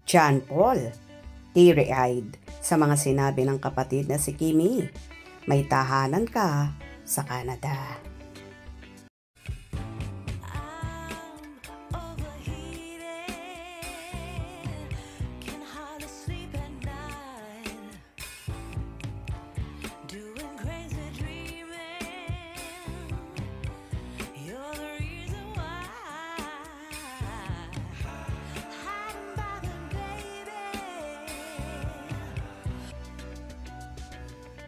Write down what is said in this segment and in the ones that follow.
John Paul, teary-eyed sa mga sinabi ng kapatid na si Kimi. May tahanan ka sa Canada.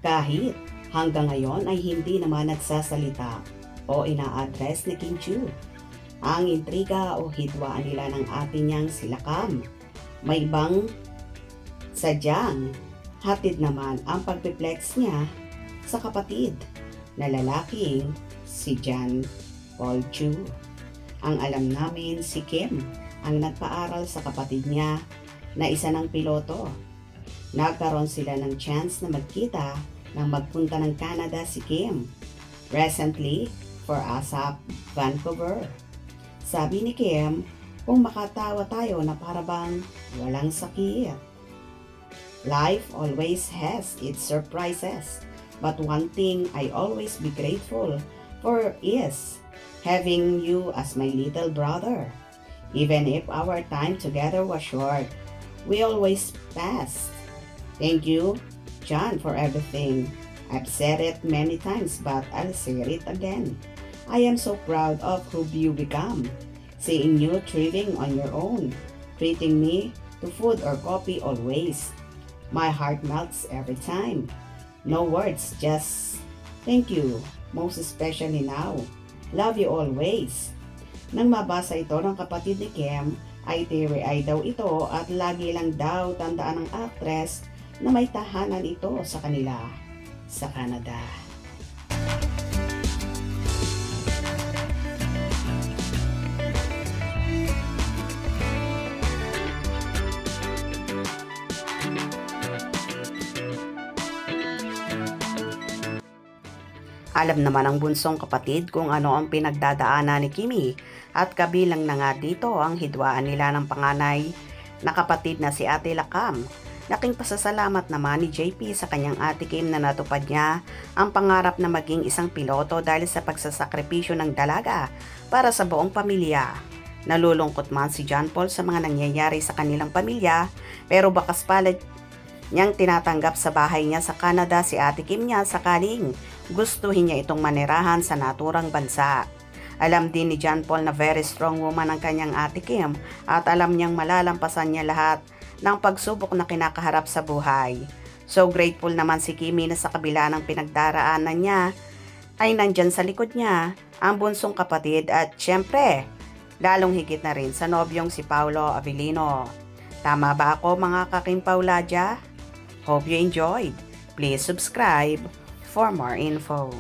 Kahit hanggang ngayon ay hindi naman nagsasalita o ina-address ni Kim Chiu ang intriga o hidwaan nila ng ate niyang sila Cam. May ibang sadyang hatid naman ang pagpiplex niya sa kapatid na lalaking si John Paul Chiu. Ang alam namin si Kim ang nagpaaral sa kapatid niya na isa ng piloto. Nagkaroon sila ng chance na magkita nang magpunta ng Canada si Kim recently for ASAP Vancouver. Sabi ni Kim, kung makatawa tayo na parabang walang sakit. Life always has its surprises, but one thing I always be grateful for is having you as my little brother. Even if our time together was short, we always passed. Thank you, John, for everything. I've said it many times, but I'll say it again. I am so proud of who you become. Seeing you thriving on your own, treating me to food or coffee always. My heart melts every time. No words, just thank you, most especially now. Love you always. Nang mabasa ito ng kapatid ni Kim, ay teary-eye daw ito at lagi lang daw tandaan ng actress na may tahanan ito sa kanila sa Canada. Alam naman ang bunsong kapatid kung ano ang pinagdadaanan ni Kimi at kabilang na nga dito ang hidwaan nila ng panganay na kapatid na si Ate Lakam. Laking pasasalamat naman ni JP sa kanyang ate Kim na natupad niya ang pangarap na maging isang piloto dahil sa pagsasakripisyo ng dalaga para sa buong pamilya. Nalulungkot man si John Paul sa mga nangyayari sa kanilang pamilya pero bakas palad niyang tinatanggap sa bahay niya sa Canada si ate Kim niya sakaling gustuhin niya itong manirahan sa naturang bansa. Alam din ni John Paul na very strong woman ang kanyang ate Kim at alam niyang malalampasan niya lahat ng pagsubok na kinakaharap sa buhay. So grateful naman si Kimi na sa kabila ng pinagdaraanan niya ay nandyan sa likod niya ang bunsong kapatid at syempre lalong higit na rin sa nobyong si Paolo Avellino. Tama ba ako mga kakim Pauladya? Hope you enjoyed. Please subscribe for more info.